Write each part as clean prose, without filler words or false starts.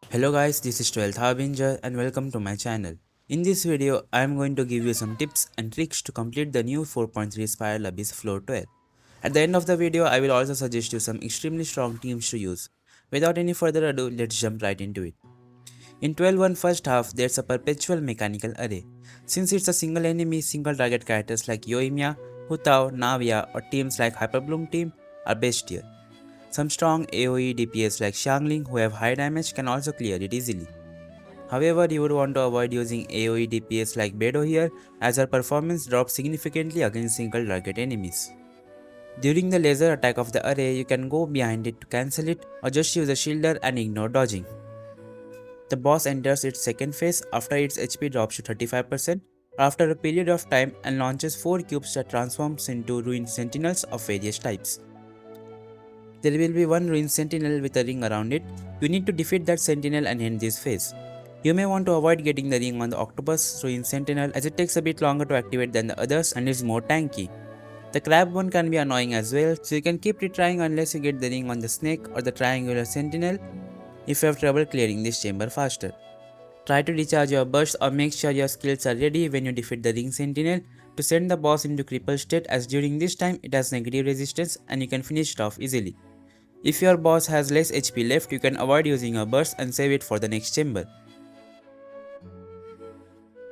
Hello guys, this is 12th Harbinger and welcome to my channel. In this video, I am going to give you some tips and tricks to complete the new 4.3 Spiral Abyss Floor 12. At the end of the video, I will also suggest you some extremely strong teams to use. Without any further ado, let's jump right into it. In 12-1 first half, there's a perpetual mechanical array. Since it's a single enemy, single target characters like Yoimiya, Hutao, Navia or teams like Hyperbloom team are best here. Some strong AoE DPS like Xiangling who have high damage can also clear it easily. However, you would want to avoid using AoE DPS like Beidou here as her performance drops significantly against single target enemies. During the laser attack of the array, you can go behind it to cancel it or just use a shielder and ignore dodging. The boss enters its second phase after its HP drops to 35% after a period of time and launches 4 cubes that transforms into ruined sentinels of various types. There will be one ruined sentinel with a ring around it. You need to defeat that sentinel and end this phase. You may want to avoid getting the ring on the octopus ruined sentinel as it takes a bit longer to activate than the others and is more tanky. The crab one can be annoying as well, so you can keep retrying unless you get the ring on the snake or the triangular sentinel if you have trouble clearing this chamber faster. Try to recharge your bursts or make sure your skills are ready when you defeat the ring sentinel to send the boss into crippled state, as during this time it has negative resistance and you can finish it off easily. If your boss has less HP left, you can avoid using a burst and save it for the next chamber.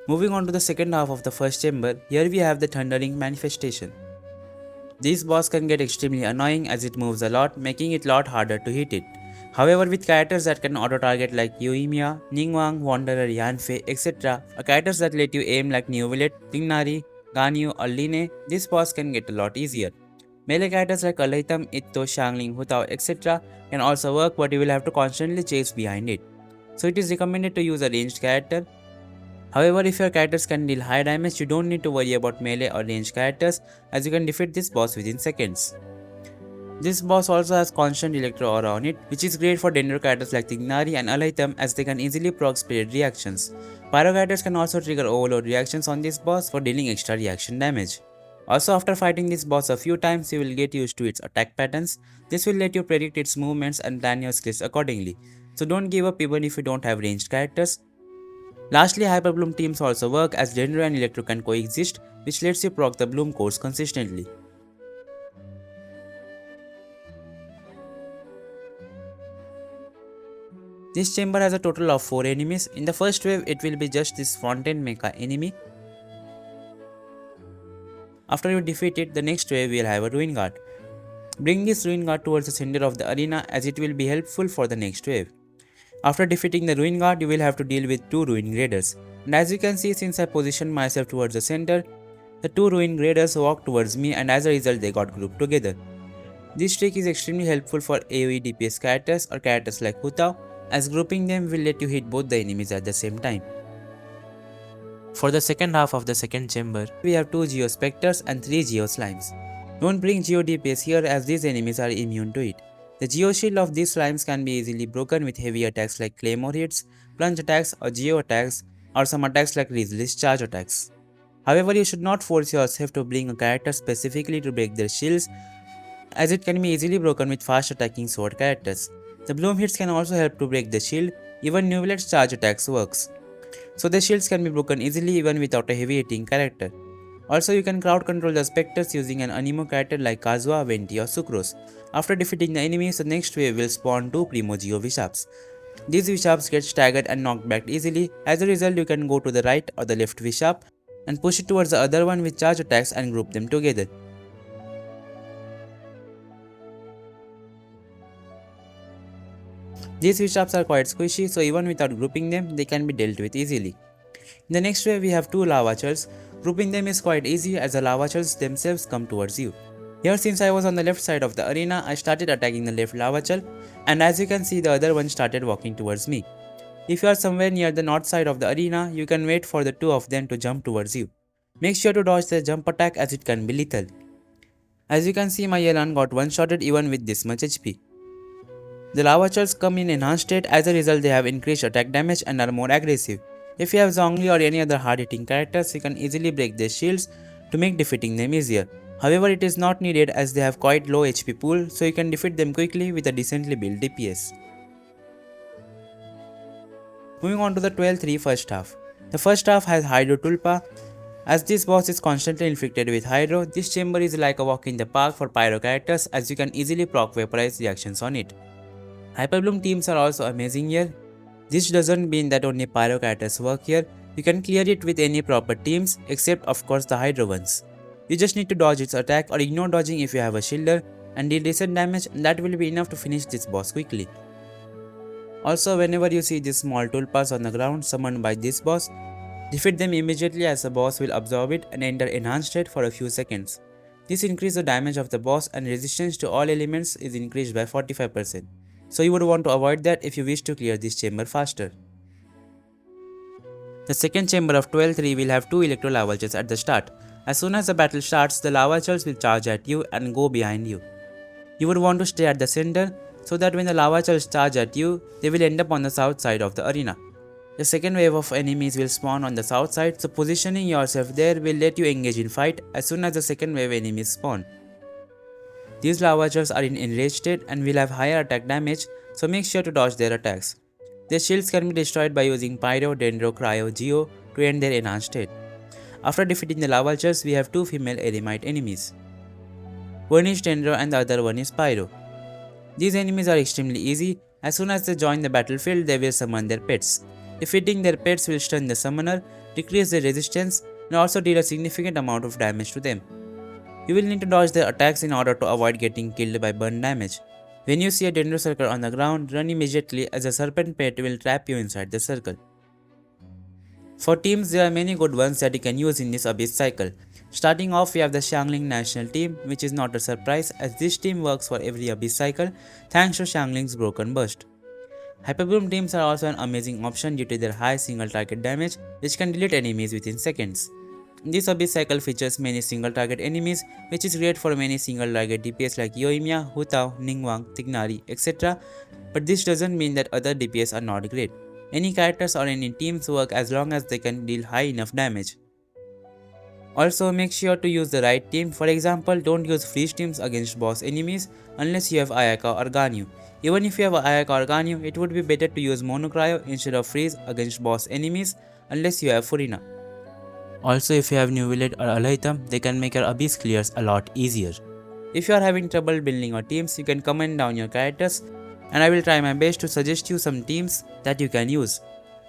Moving on to the second half of the first chamber, here we have the Thundering Manifestation. This boss can get extremely annoying as it moves a lot, making it a lot harder to hit it. However, with characters that can auto-target like Yoimiya, Ningguang, Wanderer, Yanfei, etc., or characters that let you aim like Neuvillette, Tighnari, Ganyu or Line, this boss can get a lot easier. Melee characters like Alaitam, Itto, Xiangling, Hutao, etc. can also work, but you will have to constantly chase behind it. So it is recommended to use a ranged character. However, if your characters can deal high damage, you don't need to worry about melee or ranged characters as you can defeat this boss within seconds. This boss also has constant electro aura on it, which is great for Dendro characters like Tighnari and Alaitam as they can easily proc spirit reactions. Pyro characters can also trigger overload reactions on this boss for dealing extra reaction damage. Also, after fighting this boss a few times, you will get used to its attack patterns. This will let you predict its movements and plan your skills accordingly. So don't give up even if you don't have ranged characters. Lastly, Hyperbloom teams also work as Dendro and Electro can coexist, which lets you proc the Bloom cores consistently. This chamber has a total of 4 enemies. In the first wave, it will be just this Fontaine Mecha enemy. After you defeat it, the next wave will have a Ruin Guard. Bring this Ruin Guard towards the center of the arena as it will be helpful for the next wave. After defeating the Ruin Guard, you will have to deal with 2 Ruin Graders. And as you can see, since I positioned myself towards the center, the 2 Ruin Graders walked towards me and as a result they got grouped together. This trick is extremely helpful for AoE DPS characters or characters like Hutao, as grouping them will let you hit both the enemies at the same time. For the second half of the second chamber, we have 2 Geo Spectres and 3 Geo Slimes. Don't bring Geo DPS here as these enemies are immune to it. The Geo Shield of these slimes can be easily broken with heavy attacks like Claymore hits, plunge attacks or Geo attacks, or some attacks like Rizli's charge attacks. However, you should not force yourself to bring a character specifically to break their shields, as it can be easily broken with fast attacking sword characters. The bloom hits can also help to break the shield, even Neuvillette's charge attacks works. So the shields can be broken easily even without a heavy hitting character. Also, you can crowd control the specters using an anemo character like Kazuha, Venti or Sucrose. After defeating the enemies, the next wave will spawn 2 Primo Geo Vishaps. These Vishaps get staggered and knocked back easily. As a result, you can go to the right or the left Vishap and push it towards the other one with charge attacks and group them together. These Vishaps are quite squishy, so even without grouping them, they can be dealt with easily. In the next wave, we have 2 Lava Churls. Grouping them is quite easy as the Lava Churls themselves come towards you. Here, since I was on the left side of the arena, I started attacking the left Lava Churl, and as you can see, the other one started walking towards me. If you are somewhere near the north side of the arena, you can wait for the 2 of them to jump towards you. Make sure to dodge the jump attack as it can be lethal. As you can see, my Yelan got one-shotted even with this much HP. The Lava Churls come in enhanced state. As a result, they have increased attack damage and are more aggressive. If you have Zhongli or any other hard-hitting characters, you can easily break their shields to make defeating them easier. However, it is not needed as they have quite low HP pool, so you can defeat them quickly with a decently built DPS. Moving on to the 12-3 first half. The first half has Hydro Tulpa. As this boss is constantly inflicted with Hydro, this chamber is like a walk in the park for Pyro characters as you can easily proc vaporize reactions on it. Hyperbloom teams are also amazing here. This doesn't mean that only Pyro characters work here, you can clear it with any proper teams except of course the Hydro ones. You just need to dodge its attack or ignore dodging if you have a shielder and deal decent damage, and that will be enough to finish this boss quickly. Also, whenever you see these small tulpas on the ground summoned by this boss, defeat them immediately as the boss will absorb it and enter enhanced state for a few seconds. This increases the damage of the boss and resistance to all elements is increased by 45%. So you would want to avoid that if you wish to clear this chamber faster. The second chamber of 12-3 will have 2 electro lava shells at the start. As soon as the battle starts, the lava shells will charge at you and go behind you. You would want to stay at the center so that when the lava shells charge at you, they will end up on the south side of the arena. The second wave of enemies will spawn on the south side, so positioning yourself there will let you engage in fight as soon as the second wave enemies spawn. These lava shells are in enraged state and will have higher attack damage, so make sure to dodge their attacks. Their shields can be destroyed by using Pyro, Dendro, Cryo, Geo to end their enhanced state. After defeating the lava shells, we have 2 female Eremite enemies. One is Dendro and the other one is Pyro. These enemies are extremely easy. As soon as they join the battlefield, they will summon their pets. Defeating their pets will stun the summoner, decrease their resistance, and also deal a significant amount of damage to them. You will need to dodge their attacks in order to avoid getting killed by burn damage. When you see a Dendro circle on the ground, run immediately as a serpent pet will trap you inside the circle. For teams, there are many good ones that you can use in this Abyss cycle. Starting off, we have the Xiangling national team, which is not a surprise as this team works for every Abyss cycle thanks to Xiangling's broken burst. Hyperbloom teams are also an amazing option due to their high single target damage, which can delete enemies within seconds. This Abyss cycle features many single target enemies, which is great for many single target DPS like Yoimiya, Hu Tao, Ningguang, Tignari, etc. But this doesn't mean that other DPS are not great. Any characters or any teams work as long as they can deal high enough damage. Also, make sure to use the right team. For example, don't use freeze teams against boss enemies unless you have Ayaka or Ganyu. Even if you have Ayaka or Ganyu, it would be better to use Mono Cryo instead of freeze against boss enemies unless you have Furina. Also, if you have New Village or Alaitam, they can make your Abyss clears a lot easier. If you are having trouble building your teams, you can comment down your characters and I will try my best to suggest you some teams that you can use.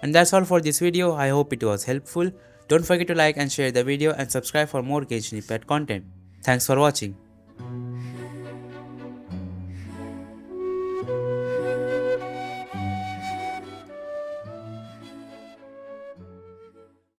And that's all for this video. I hope it was helpful. Don't forget to like and share the video and subscribe for more Genshin Impact content. Thanks for watching.